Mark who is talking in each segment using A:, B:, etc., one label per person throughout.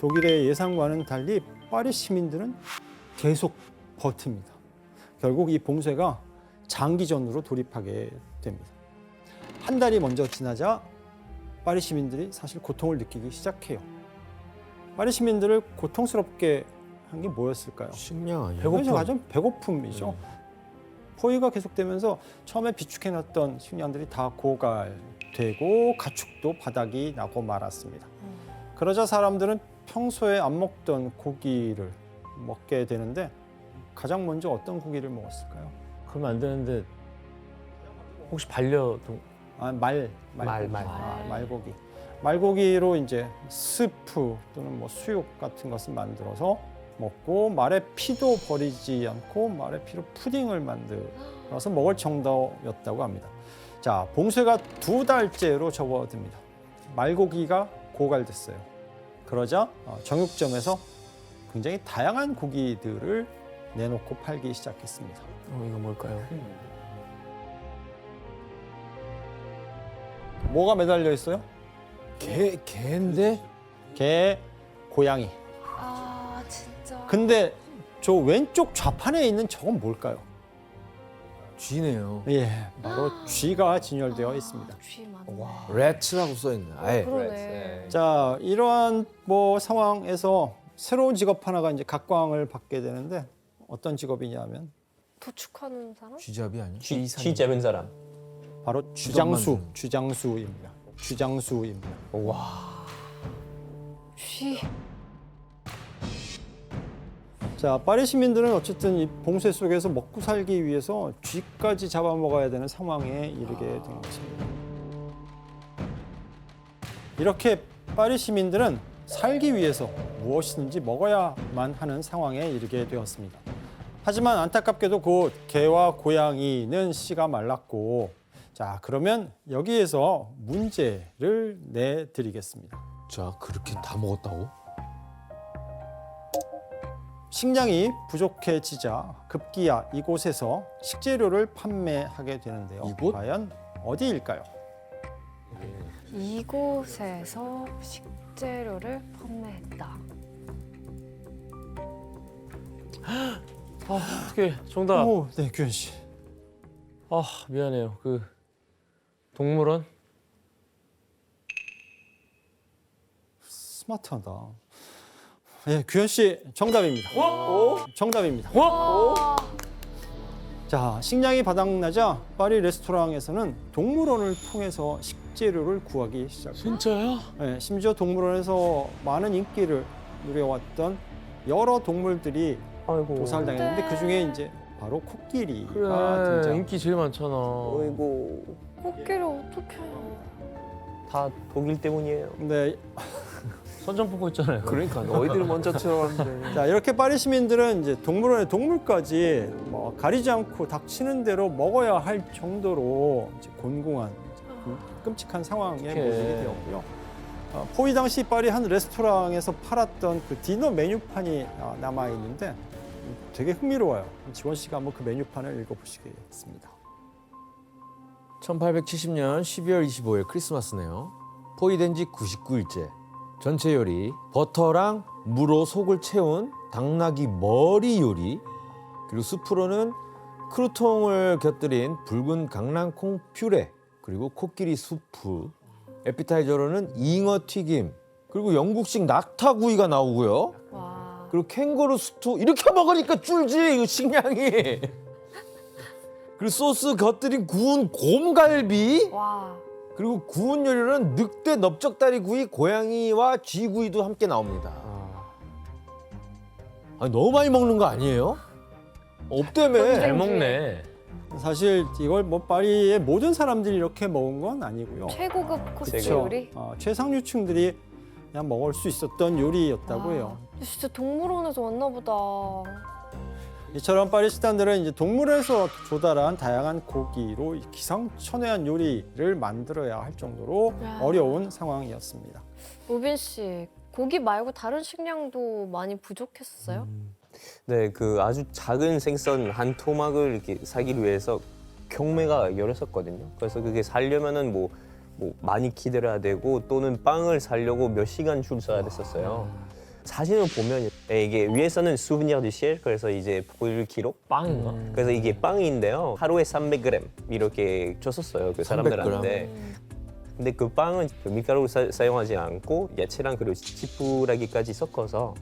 A: 독일의 예상과는 달리 파리 시민들은 계속 버팁니다. 결국 이 봉쇄가 장기전으로 돌입하게 됩니다. 한 달이 먼저 지나자 파리 시민들이 사실 고통을 느끼기 시작해요. 파리 시민들을 고통스럽게 한 게 뭐였을까요?
B: 식량 아니에요?
A: 배고픔. 가장 배고픔이죠. 포위가 계속되면서 처음에 비축해놨던 식량들이 다 고갈되고 가축도 바닥이 나고 말았습니다. 그러자 사람들은 평소에 안 먹던 고기를 먹게 되는데 가장 먼저 어떤 고기를 먹었을까요?
B: 그러면 안 되는데 혹시 반려동
A: 말고기. 말고기. 말고기로 이제 스프 또는 뭐 수육 같은 것을 만들어서 먹고 말의 피도 버리지 않고 말의 피로 푸딩을 만들어서 먹을 정도였다고 합니다. 자, 봉쇄가 2달째로 접어듭니다. 말고기가 고갈됐어요. 그러자 정육점에서 굉장히 다양한 고기들을 내놓고 팔기 시작했습니다.
B: 이거 뭘까요?
A: 뭐가 매달려 있어요?
B: 개인데?
A: 개, 고양이.
C: 아 진짜.
A: 근데 저 왼쪽 좌판에 있는 저건 뭘까요?
B: 쥐네요.
A: 예, 바로 쥐가 진열되어 있습니다.
C: 쥐 많네.
B: 레츠라고 써있네. 아예.
C: 그러네.
A: 자, 이러한 뭐 상황에서 새로운 직업 하나가 이제 각광을 받게 되는데 어떤 직업이냐면
C: 도축하는 사람?
B: 쥐잡이 아니야?
D: 쥐 잡은 사람.
A: 바로 주장수입니다. 주장수입니다.
C: 쥐.
A: 자, 파리 시민들은 어쨌든 이 봉쇄 속에서 먹고 살기 위해서 쥐까지 잡아먹어야 되는 상황에 이르게 된 것입니다. 이렇게 파리 시민들은 살기 위해서 무엇이든지 먹어야만 하는 상황에 이르게 되었습니다. 하지만 안타깝게도 곧 개와 고양이는 씨가 말랐고, 자, 그러면 여기에서 문제를 내드리겠습니다.
B: 자, 그렇게 다 먹었다고?
A: 식량이 부족해지자 급기야 이곳에서 식재료를 판매하게 되는데요.
B: 이곳?
A: 과연 어디일까요?
C: 이곳에서 식재료를 판매했다.
B: 어떻게 정답.
A: 오, 네, 규현 씨.
B: 미안해요. 그 동물원?
A: 스마트하다. 네, 규현 씨 정답입니다. 정답입니다. 자, 식량이 바닥나자 파리 레스토랑에서는 동물원을 통해서 식재료를 구하기 시작합니다.
B: 진짜요?
A: 네, 심지어 동물원에서 많은 인기를 누려왔던 여러 동물들이
D: 아이고.
A: 도살당했는데
C: 네.
A: 그 중에 이제 바로 코끼리가
B: 그래,
A: 등장.
B: 인기 제일 많잖아.
D: 아이고.
C: 코끼리 어떻게?
D: 다 독일 때문이에요.
A: 네,
B: 선전포고 있잖아요.
D: 그러니까 너희들 먼저 들어왔는데.
A: 자, 이렇게 파리 시민들은 이제 동물원의 동물까지 뭐 가리지 않고 닥치는 대로 먹어야 할 정도로 이제 곤궁한 끔찍한 상황에
B: 어떡해.
A: 몰리게 되었고요. 포위 당시 파리 한 레스토랑에서 팔았던 그 디너 메뉴판이 남아 있는데 되게 흥미로워요. 지원 씨가 한번 그 메뉴판을 읽어보시겠습니다.
B: 1870년 12월 25일 크리스마스네요. 포위된 지 99일째. 전체 요리, 버터랑 무로 속을 채운 당나귀 머리 요리, 그리고 수프로는 크루통을 곁들인 붉은 강낭콩 퓨레, 그리고 코끼리 수프, 에피타이저로는 잉어 튀김, 그리고 영국식 낙타구이가 나오고요.
C: 와.
B: 그리고 캥거루 스투, 이렇게 먹으니까 줄지, 이 식량이. 그리고 소스 곁들인 구운 곰갈비,
C: 와.
B: 그리고 구운 요리로는 늑대 넓적다리 구이, 고양이와 쥐구이도 함께 나옵니다. 아니, 너무 많이 먹는 거 아니에요? 없다며.
C: 잘
B: 먹네.
A: 사실 이걸 뭐 파리의 모든 사람들이 이렇게 먹은 건 아니고요.
C: 최고급 코스
A: 그쵸.
C: 요리.
A: 최상류층들이 그냥 먹을 수 있었던 요리였다고 해요.
C: 진짜 동물원에서 왔나 보다.
A: 이처럼 파리 식단들은 이제 동물에서 조달한 다양한 고기로 기상천외한 요리를 만들어야 할 정도로
C: 야.
A: 어려운 상황이었습니다.
C: 로빈 씨, 고기 말고 다른 식량도 많이 부족했었어요?
D: 네, 그 아주 작은 생선 한 토막을 이렇게 사기 위해서 경매가 열렸었거든요. 그래서 그게 살려면은 뭐 많이 기다려야 되고 또는 빵을 사려고 몇 시간 줄 서야 됐었어요. 사진을 보면 이게 위에서는 souvenir du ciel, 그래서 이제 보일 기록.
E: 빵인가?
D: 그래서 이게 빵인데요. 하루에 300g 이렇게 줬었어요. 그
B: 300g.
D: 사람들한테. 근데 그 빵은 그 밀가루를 사용하지 않고 야채랑 그리고 지푸라기까지 섞어서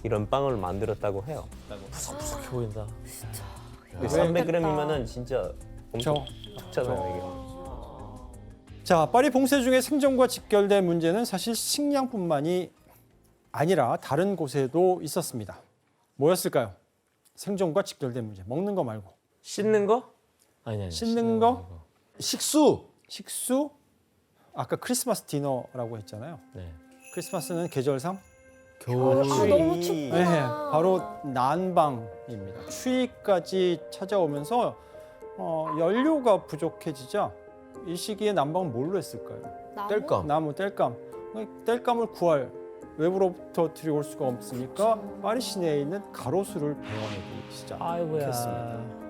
D: 이런 빵을 만들었다고 해요.
E: 푸석푸석해 보인다.
D: 300g이면은 진짜 엄청
A: 그렇죠.
D: 적잖아요,
A: 자, 파리 봉쇄 중에 생존과 직결된 문제는 사실 식량뿐만이 아니라 다른 곳에도 있었습니다. 뭐였을까요? 생존과 직결된 문제. 먹는 거 말고.
E: 씻는 거? 아니.
A: 씻는 거,
B: 식수.
A: 식수. 아까 크리스마스 디너라고 했잖아요.
E: 네.
A: 크리스마스는 계절상
B: 겨울.
C: 아, 너무 춥구나.
A: 네, 바로 난방입니다. 추위까지 찾아오면서 연료가 부족해지자 이 시기에 난방은 뭘로 했을까요?
C: 나무?
B: 땔감.
A: 나무, 땔감. 땔감을 구할 외부로부터 들여올 수가 없으니까 파리 시내에 있는 가로수를 베어내기 시작했습니다.
E: 아이고야.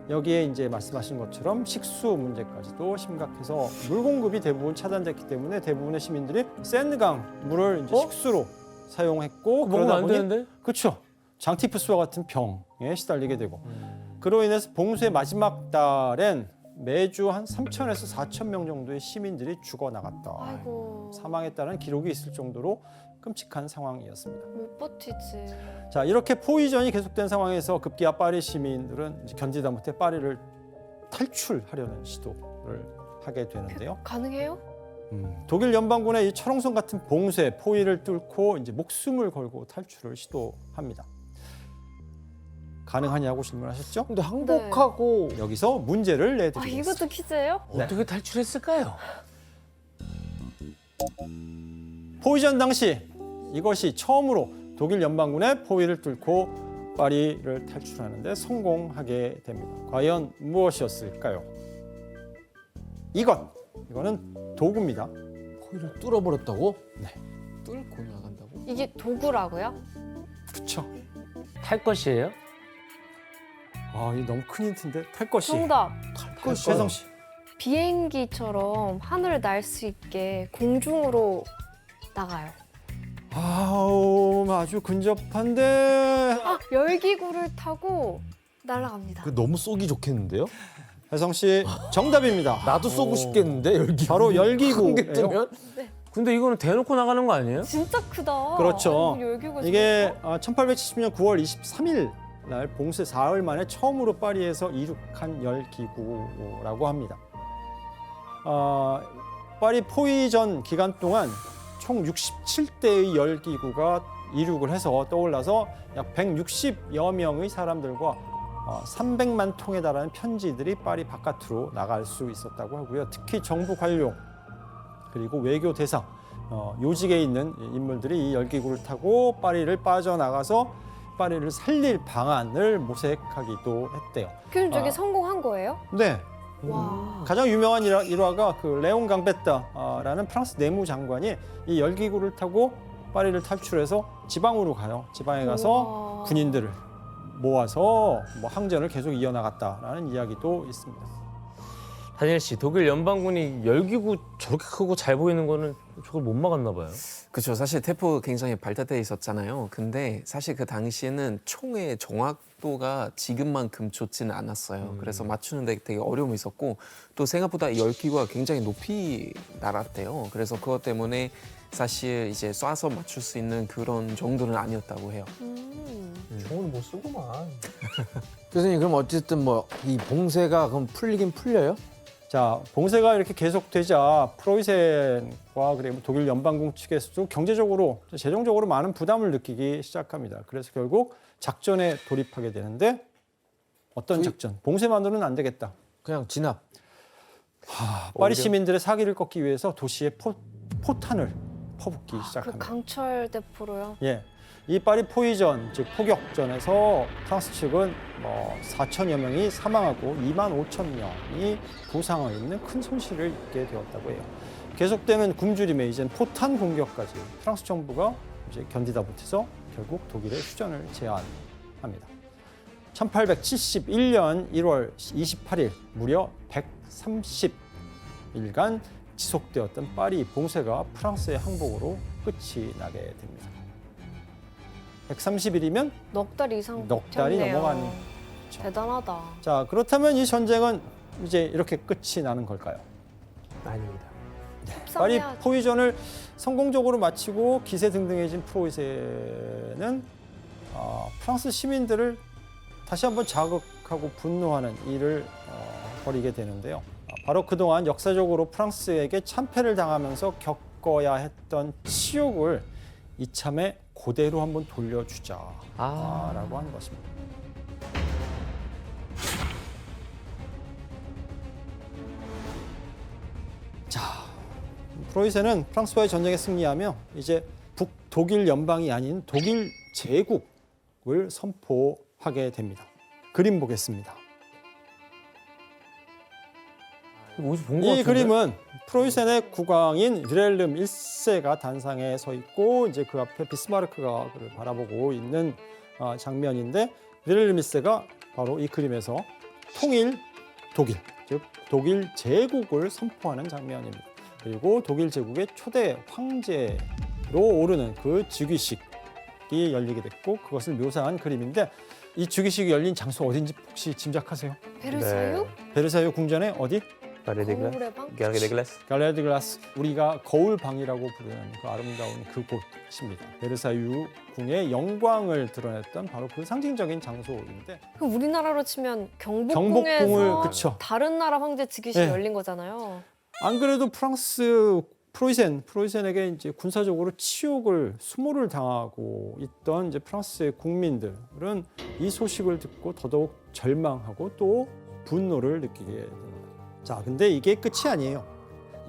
A: 여기에 이제 말씀하신 것처럼 식수 문제까지도 심각해서 물 공급이 대부분 차단됐기 때문에 대부분의 시민들이 세느강 물을 이제 식수로 사용했고
E: 먹으면 안 되는데?
A: 그렇죠. 장티푸스와 같은 병에 시달리게 되고 그로 인해서 봉쇄 마지막 달엔 매주 한 3,000에서 4,000 명 정도의 시민들이 죽어나갔다.
C: 아이고.
A: 사망에 따른 기록이 있을 정도로 끔찍한 상황이었습니다.
C: 못 버티지.
A: 자, 이렇게 포위전이 계속된 상황에서 급기야 파리 시민들은 이제 견디다 못해 파리를 탈출하려는 시도를 하게 되는데요.
C: 가능해요?
A: 독일 연방군의 이 철옹성 같은 봉쇄, 포위를 뚫고 이제 목숨을 걸고 탈출을 시도합니다. 가능하냐고 질문하셨죠?
B: 근데 항복하고
A: 여기서 문제를
C: 아,
A: 내드리겠습니다.
C: 이것도 퀴즈예요?
A: 네.
E: 어떻게 탈출했을까요?
A: 포위전 당시 이것이 처음으로 독일 연방군의 포위를 뚫고 파리를 탈출하는데 성공하게 됩니다. 과연 무엇이었을까요? 이거는 도구입니다.
B: 포위를 뚫어버렸다고?
A: 네.
B: 뚫고 나간다고?
C: 이게 도구라고요?
A: 그렇죠.
E: 탈 것이에요?
A: 아, 이 너무 큰 힌트인데 탈 것이.
C: 정답.
A: 최성 씨.
C: 비행기처럼 하늘을 날 수 있게 공중으로 나가요.
A: 아우, 아주 근접한데.
C: 아, 열기구를 타고 날아갑니다.
B: 그 너무 쏘기 좋겠는데요?
A: 혜성 씨 정답입니다.
B: 나도 쏘고 싶겠는데 열기.
A: 바로 열기구.
B: 한개 뜨면?
E: 근데 이거는 대놓고 나가는 거 아니에요?
C: 진짜 크다.
A: 그렇죠.
C: 아이고, 열기구가
A: 이게
C: 진짜
A: 1870년 9월 23일 날 봉쇄 사흘 만에 처음으로 파리에서 이륙한 열기구라고 합니다. 파리 포위전 기간 동안 총 67대의 열기구가 이륙을 해서 떠올라서 약 160여 명의 사람들과 300만 통에 달하는 편지들이 파리 바깥으로 나갈 수 있었다고 하고요. 특히 정부 관료 그리고 외교 대상, 요직에 있는 인물들이 이 열기구를 타고 파리를 빠져나가서 파리를 살릴 방안을 모색하기도 했대요.
C: 그럼 저게
A: 아.
C: 성공한 거예요?
A: 네,
C: 와.
A: 가장 유명한 일화가 그 레옹 강베따라는 프랑스 내무장관이 이 열기구를 타고 파리를 탈출해서 지방으로 가요. 지방에 가서
C: 우와.
A: 군인들을 모아서 뭐 항전을 계속 이어나갔다라는 이야기도 있습니다.
E: 다니엘 씨, 독일 연방군이 열기구 저렇게 크고 잘 보이는 거는 저걸 못 막았나 봐요.
F: 그렇죠. 사실 태포 굉장히 발달돼 있었잖아요. 근데 사실 그 당시에는 총의 정확도가 지금만큼 좋지는 않았어요. 그래서 맞추는 데 되게 어려움이 있었고 또 생각보다 열기구가 굉장히 높이 날았대요. 그래서 그것 때문에 사실 이제 쏴서 맞출 수 있는 그런 정도는 아니었다고 해요.
D: 총을 못 쓰구만.
B: 교수님 그럼 어쨌든 뭐 이 봉쇄가 그럼 풀리긴 풀려요?
A: 자, 봉쇄가 이렇게 계속되자 프로이센과 그리고 독일 연방군 측에서도 경제적으로, 재정적으로 많은 부담을 느끼기 시작합니다. 그래서 결국 작전에 돌입하게 되는데 어떤 작전? 봉쇄만으로는 안 되겠다.
B: 그냥 진압.
A: 파리 시민들의 사기를 꺾기 위해서 도시에 포탄을 퍼붓기
C: 그
A: 시작합니다.
C: 강철 대포로요.
A: 예, 이 파리 포위전, 즉 포격전에서 프랑스 측은 4천여 명이 사망하고 2만 5천 명이 부상을 입는 큰 손실을 입게 되었다고 해요. 계속되는 굶주림에 이젠 포탄 공격까지 프랑스 정부가 이제 견디다 못해서 결국 독일의 휴전을 제안합니다. 1871년 1월 28일 무려 130일간 지속되었던 파리 봉쇄가 프랑스의 항복으로 끝이 나게 됩니다. 130일이면
C: 넉 달 이상
A: 넉 달이
C: 버텼네요.
A: 넘어가는 거죠.
C: 대단하다.
A: 자, 그렇다면 이 전쟁은 이제 이렇게 끝이 나는 걸까요?
D: 아닙니다.
A: 파리
C: 협상해야죠.
A: 포위전을 성공적으로 마치고 기세등등해진 프로이센은 프랑스 시민들을 다시 한번 자극하고 분노하는 일을 벌이게 되는데요. 바로 그동안 역사적으로 프랑스에게 참패를 당하면서 겪어야 했던 치욕을 이참에 그대로 한번 돌려주자라고 하는 것입니다. 자, 프로이센은 프랑스와의 전쟁에 승리하며 이제 북독일 연방이 아닌 독일 제국을 선포하게 됩니다. 그림 보겠습니다.
E: 이거 어디서 본것
A: 이
E: 같은데?
A: 그림은 프로이센의 국왕인 윌헬름 1세가 단상에 서 있고 이제 그 앞에 비스마르크가 그를 바라보고 있는 장면인데 윌헬름 1세가 바로 이 그림에서 통일 독일, 즉 독일 제국을 선포하는 장면입니다. 그리고 독일 제국의 초대 황제로 오르는 그 즉위식이 열리게 됐고 그것을 묘사한 그림인데 이 즉위식이 열린 장소 어딘지 혹시 짐작하세요?
C: 베르사유?
A: 베르사유 궁전의 어디?
C: 거울의 방?
D: 가르데 글라스.
A: 갈레드 글라스, 우리가 거울방이라고 부르는 그 아름다운 그곳입니다. 베르사유 궁의 영광을 드러냈던 바로 그 상징적인 장소인데
C: 그럼 우리나라로 치면
A: 경복궁을,
C: 경복궁에서
A: 그쵸.
C: 다른 나라 황제 즉위식이
A: 네.
C: 열린 거잖아요.
A: 안 그래도 프랑스 프로이센에게 이제 군사적으로 치욕을 수모를 당하고 있던 이제 프랑스의 국민들은 이 소식을 듣고 더더욱 절망하고 또 분노를 느끼게 됩니다. 자, 근데 이게 끝이 아니에요.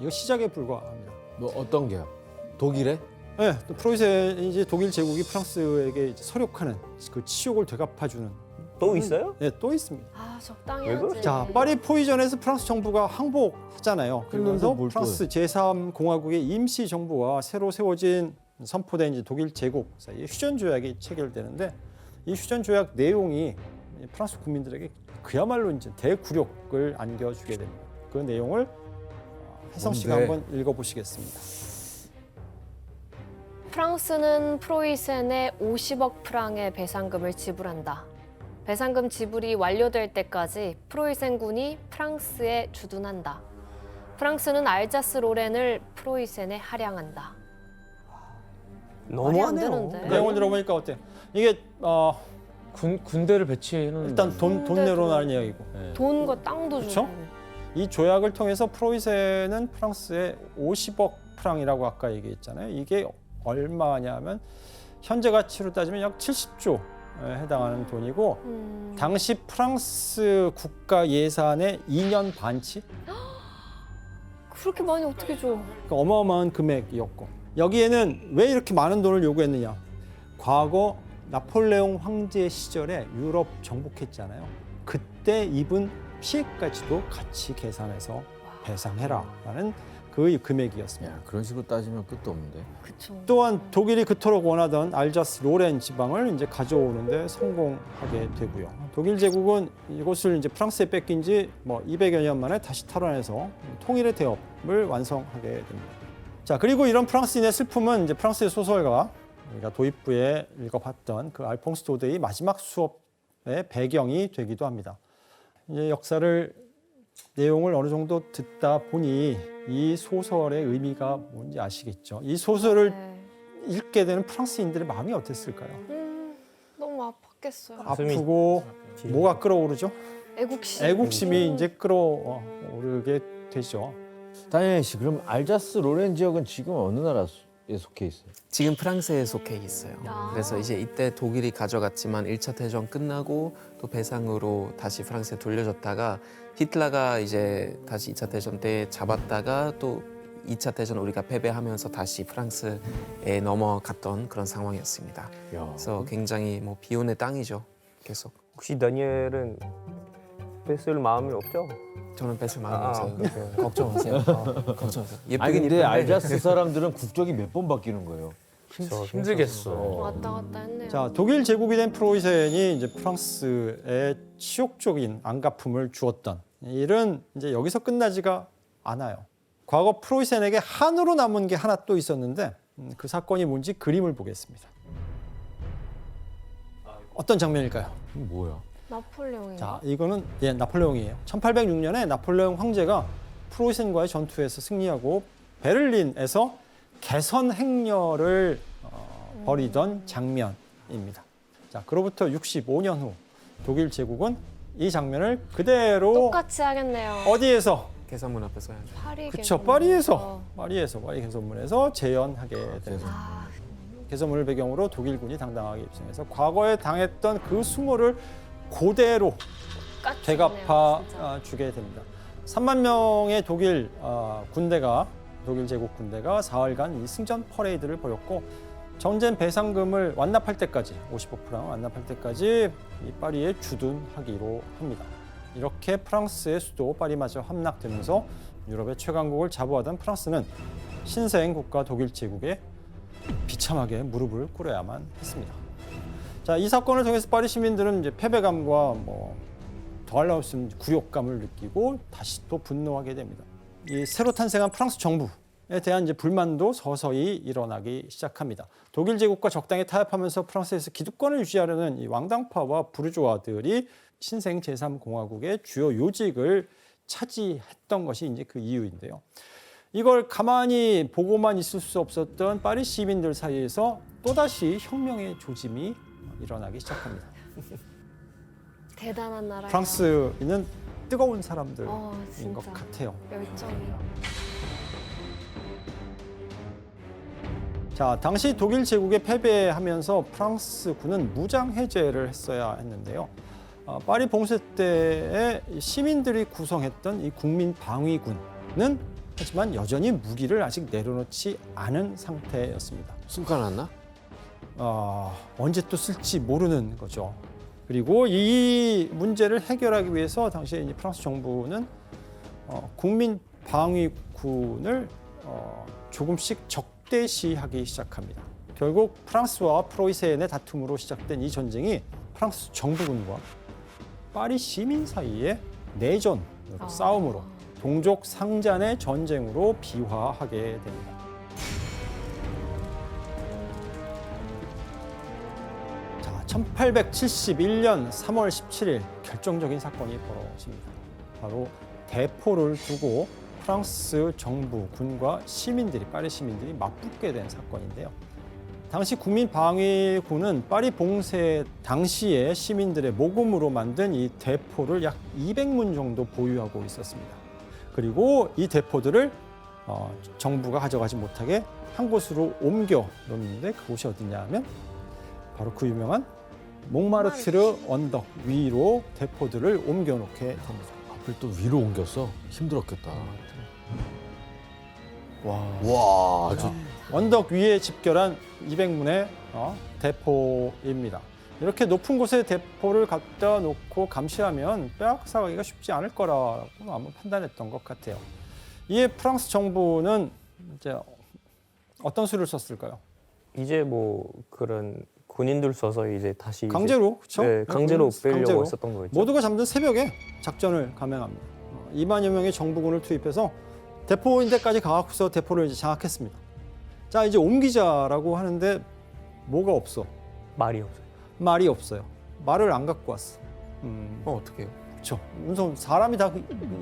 A: 이거 시작에 불과합니다.
B: 뭐 어떤 게요? 독일에?
A: 네, 또 프로이센이 이제 독일 제국이 프랑스에게 이제 서력하는 그 치욕을 되갚아주는
D: 또 있어요?
A: 네, 또 있습니다.
C: 아 적당히
D: 왜
C: 하지.
D: 그러지?
A: 자, 파리 포위전에서 프랑스 정부가 항복하잖아요. 그러면서
B: 했는데 뭘
A: 프랑스 제3공화국의 임시 정부와 새로 세워진 선포된 이제 독일 제국 사이에 휴전 조약이 체결되는데 이 휴전 조약 내용이 프랑스 국민들에게 그야말로 이제 대굴욕을 안겨주게 됩니다. 그 내용을 혜성 씨가
B: 뭔데?
A: 한번 읽어보시겠습니다.
C: 프랑스는 프로이센에 50억 프랑의 배상금을 지불한다. 배상금 지불이 완료될 때까지 프로이센군이 프랑스에 주둔한다. 프랑스는 알자스 로렌을 프로이센에 할양한다. 말이 안
D: 너무하네요.
C: 되는데.
A: 내용을 들어보니까 어때? 이게
E: 군대를 배치해놓은
A: 일단 돈 내로라는 이야기고
C: 돈과 땅도
A: 그쵸?
C: 주고.
A: 이 조약을 통해서 프로이센은 프랑스에 50억 프랑이라고 아까 얘기했잖아요. 이게 얼마냐면 현재 가치로 따지면 약 70조에 해당하는 돈이고 당시 프랑스 국가 예산의 2년 반치?
C: 그렇게 많이 어떻게 줘?
A: 그러니까 어마어마한 금액이었고 여기에는 왜 이렇게 많은 돈을 요구했느냐? 과거 나폴레옹 황제 시절에 유럽 정복했잖아요. 그때 입은 피해까지도 같이 계산해서 배상해라라는 그 금액이었습니다.
B: 야, 그런 식으로 따지면 끝도 없는데.
C: 그쵸.
A: 또한 독일이 그토록 원하던 알자스 로렌 지방을 이제 가져오는데 성공하게 되고요. 독일 제국은 이곳을 이제 프랑스에 뺏긴 지 뭐 200여 년 만에 다시 탈환해서 통일의 대업을 완성하게 됩니다. 자, 그리고 이런 프랑스인의 슬픔은 이제 프랑스의 소설가 우리가 도입부에 읽어봤던 그 알퐁스 도데의 마지막 수업의 배경이 되기도 합니다. 이제 역사를 내용을 어느 정도 듣다 보니 이 소설의 의미가 뭔지 아시겠죠? 이 소설을
C: 네.
A: 읽게 되는 프랑스인들의 마음이 어땠을까요?
C: 너무 아팠겠어요.
A: 아프고 뭐가 끌어오르죠?
C: 애국심.
A: 애국심이 이제 끌어오르게 되죠.
B: 다니엘 씨, 그럼 알자스 로렌 지역은 지금 어느 나라에 속해 있어요?
F: 지금 프랑스에 속해 있어요.
C: 아.
F: 그래서 이제 이때 독일이 가져갔지만 1차 대전 끝나고 또 배상으로 다시 프랑스에 돌려줬다가 히틀러가 이제 다시 2차 대전 때 잡았다가 또 2차 대전 우리가 패배하면서 다시 프랑스에 넘어갔던 그런 상황이었습니다.
B: 야,
F: 그래서 굉장히 뭐 비운의 땅이죠. 계속.
D: 혹시 다니엘은 뺏을 마음이 없죠?
F: 저는 뺏을 마음이
D: 아,
F: 없어요.
D: 그렇구나.
F: 걱정 마세요. 걱정 마세요.
B: 아니
F: 예쁘긴
B: 근데
F: 예쁜데
B: 알자스 사람들은 국적이 몇 번 바뀌는 거예요?
E: 힘들겠어.
C: 왔다 갔다 했네요.
A: 자, 독일 제국이 된 프로이센이 이제 프랑스에 치욕적인 안갚음을 주었던 일은 이제 여기서 끝나지가 않아요. 과거 프로이센에게 한으로 남은 게 하나 또 있었는데 그 사건이 뭔지 그림을 보겠습니다. 어떤 장면일까요?
B: 이거 뭐야?
C: 나폴레옹인가?
A: 자, 이거는 나폴레옹이에요. 1806년에 나폴레옹 황제가 프로이센과의 전투에서 승리하고 베를린에서 개선 행렬을 벌이던 장면입니다. 자, 그로부터 65년 후 독일 제국은 이 장면을 그대로
C: 똑같이 하겠네요.
A: 어디에서?
F: 계산문 앞에서 해야죠.
C: 파리
A: 그쵸,
C: 개선문에서.
A: 파리 개선문에서 재현하게 됩니다.
C: 아,
A: 개선문을 배경으로 독일군이 당당하게 입성해서 과거에 당했던 그 수모를 그대로
C: 똑같이
A: 되갚아
C: 하네요, 진짜.
A: 주게 됩니다. 3만 명의 독일 제국 군대가 사흘간 이 승전 퍼레이드를 벌였고 전쟁 배상금을 완납할 때까지 55프랑 완납할 때까지 이 파리에 주둔하기로 합니다. 이렇게 프랑스의 수도 파리마저 함락되면서 유럽의 최강국을 자부하던 프랑스는 신생 국가 독일 제국에 비참하게 무릎을 꿇어야만 했습니다. 자, 이 사건을 통해서 파리 시민들은 이제 패배감과 더할 나위 없는 굴욕감을 느끼고 다시 또 분노하게 됩니다. 이 새로 탄생한 프랑스 정부에 대한 이제 불만도 서서히 일어나기 시작합니다. 독일 제국과 적당히 타협하면서 프랑스에서 기득권을 유지하려는 이 왕당파와 부르주아들이 신생 제3공화국의 주요 요직을 차지했던 것이 이제 그 이유인데요. 이걸 가만히 보고만 있을 수 없었던 파리 시민들 사이에서 또다시 혁명의 조짐이 일어나기 시작합니다.
C: 대단한 나라예요.
A: 프랑스인은 뜨거운 사람들인
C: 진짜.
A: 것 같아요.
C: 열정이.
A: 자, 당시 독일 제국에 패배하면서 프랑스군은 무장 해제를 했어야 했는데요. 파리 봉쇄 때에 시민들이 구성했던 이 국민 방위군은 하지만 여전히 무기를 아직 내려놓지 않은 상태였습니다.
B: 숨가났나?
A: 언제 또 쓸지 모르는 거죠. 그리고 이 문제를 해결하기 위해서 당시에 이제 프랑스 정부는 국민 방위군을 조금씩 적대시하기 시작합니다. 결국 프랑스와 프로이센의 다툼으로 시작된 이 전쟁이 프랑스 정부군과 파리 시민 사이의 내전, 싸움으로 동족 상잔의 전쟁으로 비화하게 됩니다. 자, 1871년 3월 17일 결정적인 사건이 벌어집니다. 바로 대포를 두고 프랑스 정부, 군과 시민들이, 파리 시민들이 맞붙게 된 사건인데요. 당시 국민방위군은 파리 봉쇄 당시에 시민들의 모금으로 만든 이 대포를 약 200문 정도 보유하고 있었습니다. 그리고 이 대포들을 정부가 가져가지 못하게 한 곳으로 옮겨 놓는데 그곳이 어디냐 하면 바로 그 유명한 몽마르트르 언덕 위로 대포들을 옮겨 놓게 됩니다.
B: 앞을 또 위로 옮겼어? 힘들었겠다.
F: 와.
A: 언덕 위에 집결한 200문의 대포입니다. 이렇게 높은 곳에 대포를 갖다 놓고 감시하면 빼앗아가기가 쉽지 않을 거라고 아마 판단했던 것 같아요. 이에 프랑스 정부는 이제 어떤 수를 썼을까요?
D: 이제 뭐 그런 군인들 써서 이제 다시
A: 강제로, 그렇죠?
D: 네, 강제로 빼려고
A: 강제로.
D: 했었던 거였죠.
A: 모두가 잠든 새벽에 작전을 감행합니다. 2만여 명의 정부군을 투입해서 대포인데까지 가고서 대포를 이제 장악했습니다. 자, 이제 옮기자라고 하는데 뭐가 없어?
D: 말이 없어요.
A: 말이 없어요. 말을 안 갖고 왔어.
F: 어떻게 해요?
A: 그렇죠. 우선 사람이 다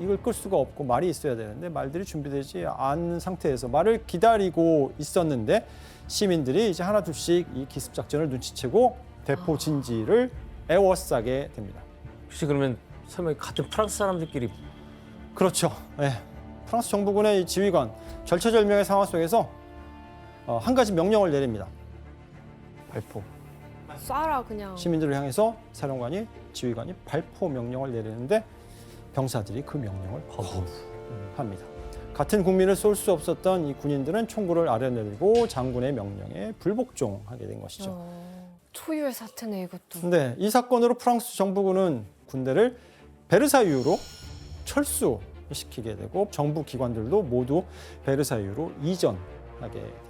A: 이걸 끌 수가 없고 말이 있어야 되는데 말들이 준비되지 않은 상태에서 말을 기다리고 있었는데 시민들이 이제 하나둘씩 이 기습 작전을 눈치채고 대포 진지를 에워싸게 됩니다.
E: 혹시 그러면 설마 같은 프랑스 사람들끼리
A: 그렇죠. 네. 프랑스 정부군의 이 지휘관 절체절명의 상황 속에서 한 가지 명령을 내립니다.
F: 발포.
C: 쏴라 그냥.
A: 시민들을 향해서 사령관이 지휘관이 발포 명령을 내리는데 병사들이 그 명령을 거부합니다. 같은 국민을 쏠 수 없었던 이 군인들은 총구를 아래내리고 장군의 명령에 불복종하게 된 것이죠.
C: 초유의 사태네 이것도.
A: 근데 이 사건으로 프랑스 정부군은 군대를 베르사유로 철수시키게 되고 정부 기관들도 모두 베르사유로 이전하게 됩니다.